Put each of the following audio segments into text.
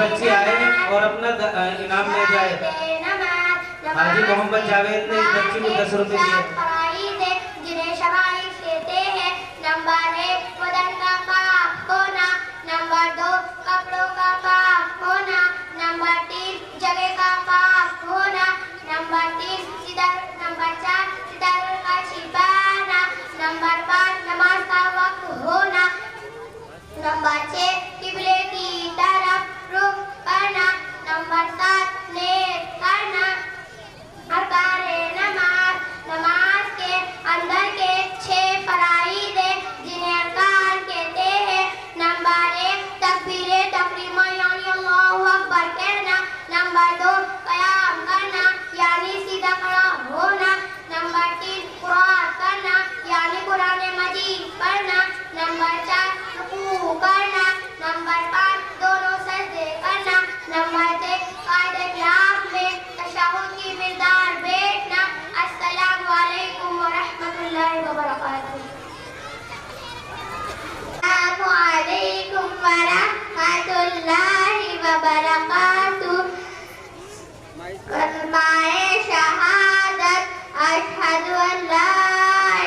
बच्चे आए और अपना इनाम ले जाए। हाजी मोहम्मद जावेद ने इस बच्ची को 10 रुपए दिए। जिन्हें शबाइश कहते हैं। नंबर 1 बदन का पाक होना। नंबर 2 कपड़ों का पाक होना। नंबर 3 जगह का पाक होना। नंबर 4 सितार का छिपाना। नंबर 5 नमाज का वक्त होना। नंबर 6 किबले की तरफ रुख करना। नंबर 7 नेक करना। अरकाने नमाज के अंदर के 6 फराइज़ जिन्हें अरकान कहते हैं। नंबर 1 तकबीरे तकरीमा यानी अल्लाहु अकबर कहना। नंबर 2 क़याम करना यानी सीधा खड़ा होना। नंबर 3 कुरान करना यानी कुरान मजीद पढ़ना। नंबर 4 रुकू करना। नंबर 5 दोनों सजदे करना। नंबर 6 कायदे क़याम में तशहुद की मिक़दार बैठना। अस्सलामु अलैकुम व रहमतुल्लाहि व बरकातुहू। अस्सलामु अलैकुम व रहमतुल्लाहि व बरकातुहू। कलमाए शहादत अशहदु अल्ला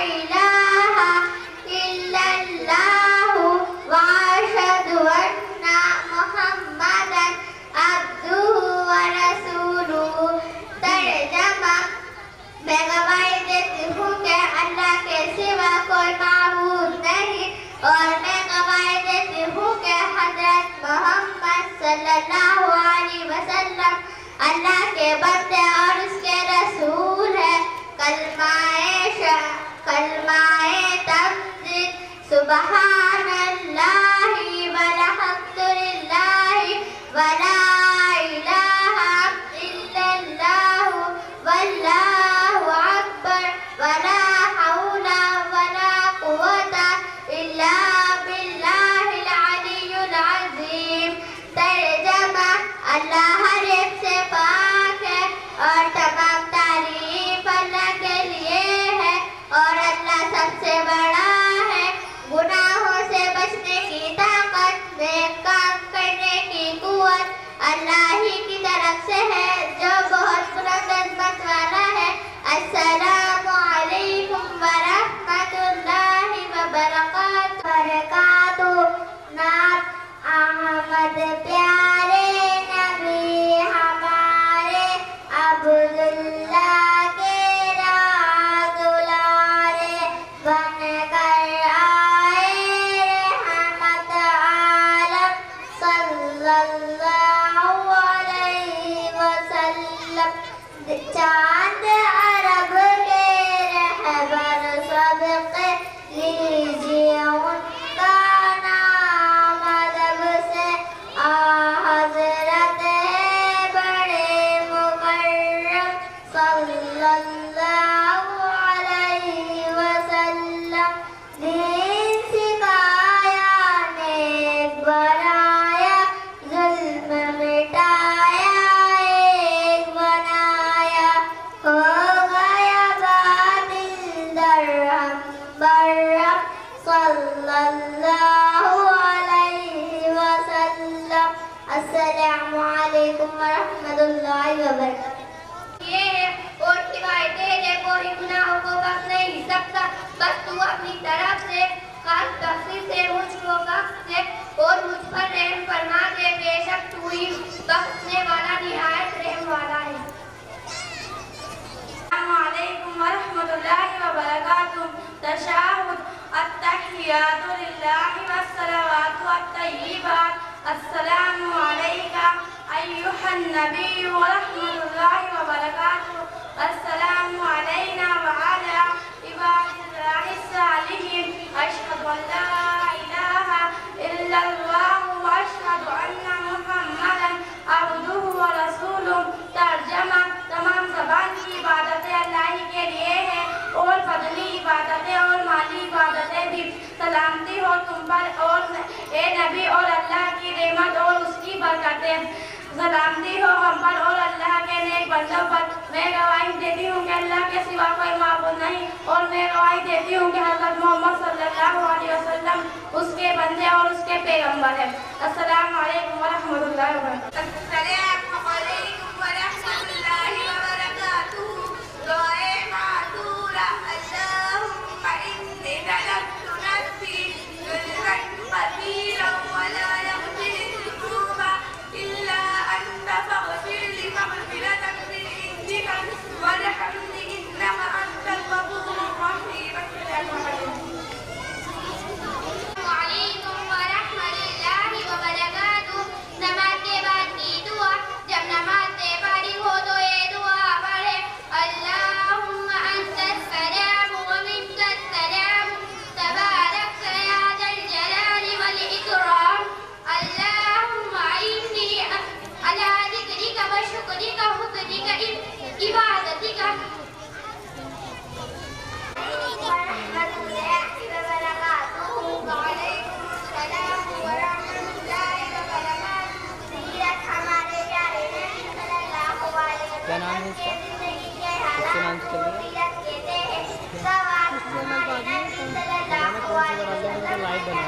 इलाहा इल्लल्लाहु व अशहदु अन्ना मुहम्मदन अब्दुहु व रसूलुहु। तर्जुमा मैं गवाही देती हूँ कि अल्लाह के सिवा कोई माबूद नहीं और मैं गवाही देती हूँ कि हज़रत मोहम्मद सल्लल्लाहु अलैहि वसल्लम अल्लाह के बंदे और उसके रसूल है। कलमाए तमजीद सुबहानल्लाहि वल्हम्दुलिल्लाहि वला इलाहा इल्लल्लाहु वल्लाहु अकबर वला हौला वला कुव्वता इल्ला बिल्लाहिल अलिय्युल अज़ीम। तर्जुमा अल्लाह हर एक से पाक है और तमाम तारीफ अल्लाह के लिए है और अल्लाह सबसे बड़ा है। गुनाहों से बचने की ताकत, नेक काम करने की कुव्वत अल्लाह ही की तरफ से है जो बहुत बुलंद वाला है। अस्सलामु अलैकुम व रहमतुल्लाहि व बरकातुहू। नात अहमद प्यारे नबी हमारे अब्दुल्लाह के दुलारे बन कर आए रहमत आलम सल्लल्लाहु अलैहि वसल्लम। चांद अरब के रहबर सबके लीजिए उनका नाम अदब से। हज़रत है बड़े मुकर्रम सल्लल्लाहु अलैहि वसल्लम। दीन सिखाया, नेक बनाया, जुल्म मिटाया, एक बनाया। हो गया बातिल दरहम बरहम सल्लल्लाहु अलैहि वसल्लम। अस्सलामु अलैकुम व रहमतुल्लाहि व बरकातुहू। ये है और सिवाय तेरे कोई गुनाहों को बख्श नहीं सकता, बस तू अपनी तरफ से खास तफसील से मुझको बख्श दे और मुझ पर रहम फरमा दे। बेशक तू ही बख्शने वाला निहायत रहम वाला है। अस्सलामु अलैकुम व रहमतुल्लाहि व बरकातुहू। तशहुद अत्तहियातु लिल्लाहि वस्सलावातु अत्तय्यिबात। अस्सलामु अलैका अय्युहन नबी व रहमतुल्लाहि व बरकातुहू। अस्सलामु अलैना व अला इबादिल्लाहिस सालिहीन। अशहदु अल्ला इलाहा इल्लल्लाहु व अशहदु अन्ना मुहम्मदन अब्दुहु व रसूलुहु। तर्जुमा तमाम ज़बान की इबादतें अल्लाह ही के लिए है और फजली इबादतें और माली इबादतें भी। सलामती हो तुम पर और ए नबी और अल्लाह की रहमत और उसकी बरकतें। सलामती हो हम पर और अल्लाह के नेक बंदों पर। मैं गवाही देती हूँ कि अल्लाह के सिवा कोई माबूद नहीं और मैं गवाही देती हूँ कि हज़रत मोहम्मद सल्लल्लाहु अलैहि वसल्लम उसके बंदे और उसके पैगंबर हैं। अस्सलामु अलैकुम व रहमतुल्लाहि व बरकातुहू। अस्सलामु अलैकुम व रहमतुल्लाहि व बरकातुहू। दुआए माज़ूरा अल्लाहुम्मा इन्नी ज़लमतु नफ्सी ज़ुल्मन कसीरन व ला यग़फिरुज़्ज़ुनूबा इल्ला अंता फ़ग़फिर ली मग़फ़िरतन मिन इंदिका वरहमनी इन्नका अंतल गफ़ूरुर रहीम। वालेकुम व रहमतुल्लाहि व बरकातुहू। नमाज के बाद की दुआ। जब नमाज से फारिग हो तो ये दुआ पढ़े, अल्लाहुम्मा अंतस सलाम व मिनकस सलाम तबारकत या ज़ल जलाली वल इकराम। अल्लाहुम्मा इन्नी अला ज़िक्रिका व शुक्रिका व हुस्निका इबादतिका। क्या नाम है इसका? इसके नाम से चल रही है? लाइव बना रहे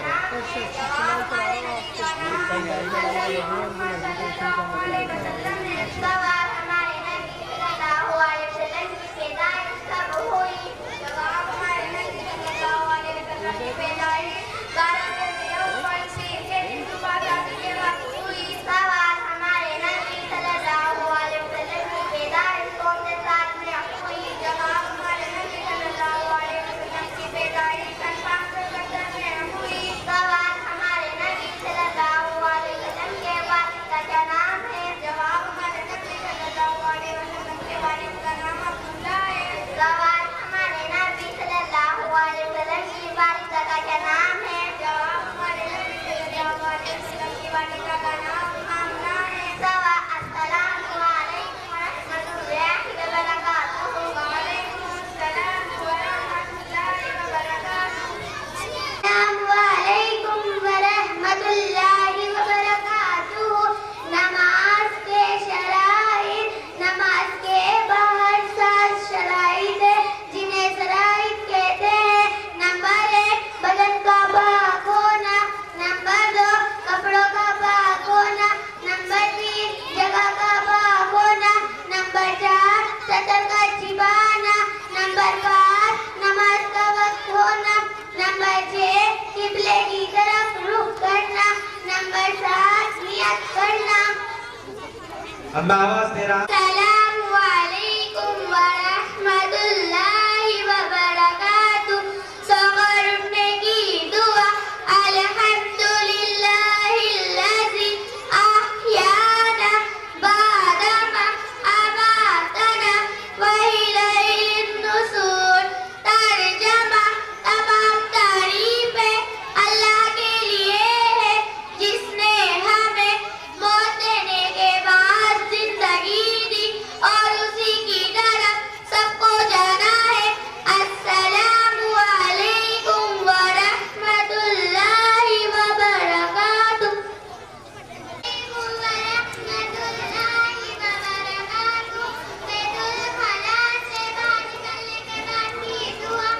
अब आवाज दे रहा। अस्सलामु अलैकुम व रहमतुल्लाहि व बरकातुहू। सगर उठने की दुआ। अल्हम्दुलिल्लाहिल्लज़ी अहयाना बअदमा अमातना व इलैहिन नुशूर। तर्जमा, तमाम तारीफें अल्लाह के लिए है जिसने हमें मौत देने के बाद जिंदगी दी और उसी की तरफ सबको जाना है। अस्सलामु अलैकुम व रहमतुल्लाहि व बरकातुहू। बैतुल खला से बाहर निकलने के बाद की दुआ।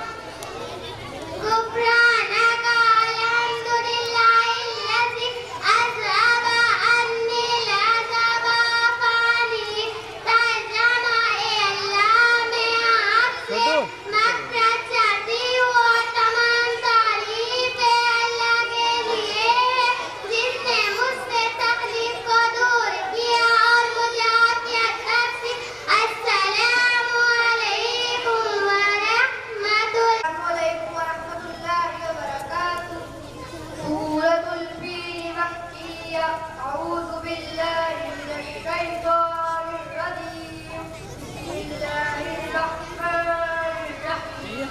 गुफरानका अल्हम्दुलिल्लाहिल्लज़ी अज़हबा अन्निल अज़ाबा फ़ानी। तर्जमा, ए अल्लाह मैं आपसे मग़फ़िरत चाहती हूँ और तमाम तारीफ़ें अल्लाह के लिए है जिसने मुझसे तकलीफ को दूर किया और मुझे आफ़ियत बख्शी। अस्सलामु अलैकुम व रहमतुल्लाहि व बरकातुहू। सूरतुल फील मक्किया। अऊज़ु बिल्लाहि मिनश शैतानिर रजीम। बिस्मिल्लाहिर रहमानिर रहीम।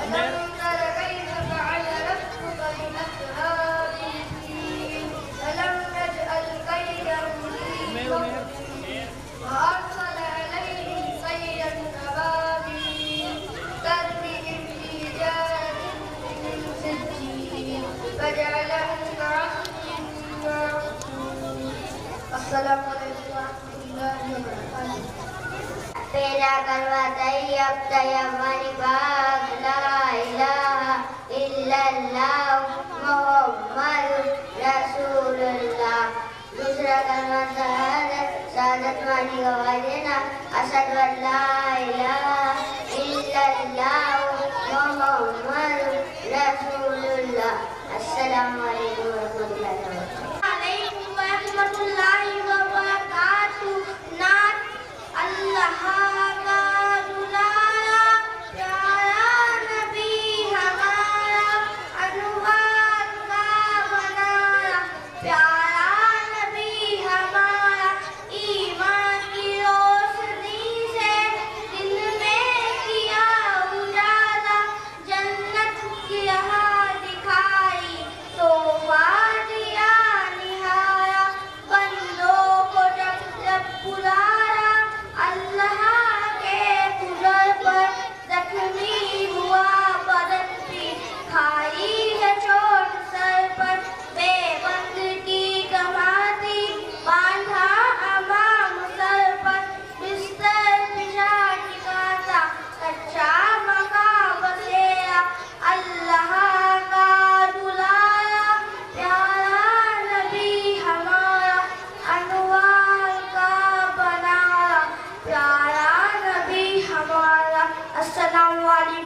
अलम तर कैफ फ़अल रब्बुका बिअस्हाबिल फ़ील। अलम नजअल कैदहुम फ़ी तक़दीर वअरसल अलैहिम तयरन अबाबील तरमीहिम बिहिजारतिन मिन सिज्जील फजअलहुम कअस्फिन मअकूल। अस्सलामु अलैकुम व रहमतुल्लाहि व बरकातुहू। पैदा करवा तैयब तैयब वाली बाग ला इलाहा इल्लल्लाह मुहम्मदुर रसूलुल्लाह। सतवानी गवाह देना। अशहदु अल्ला इलाहा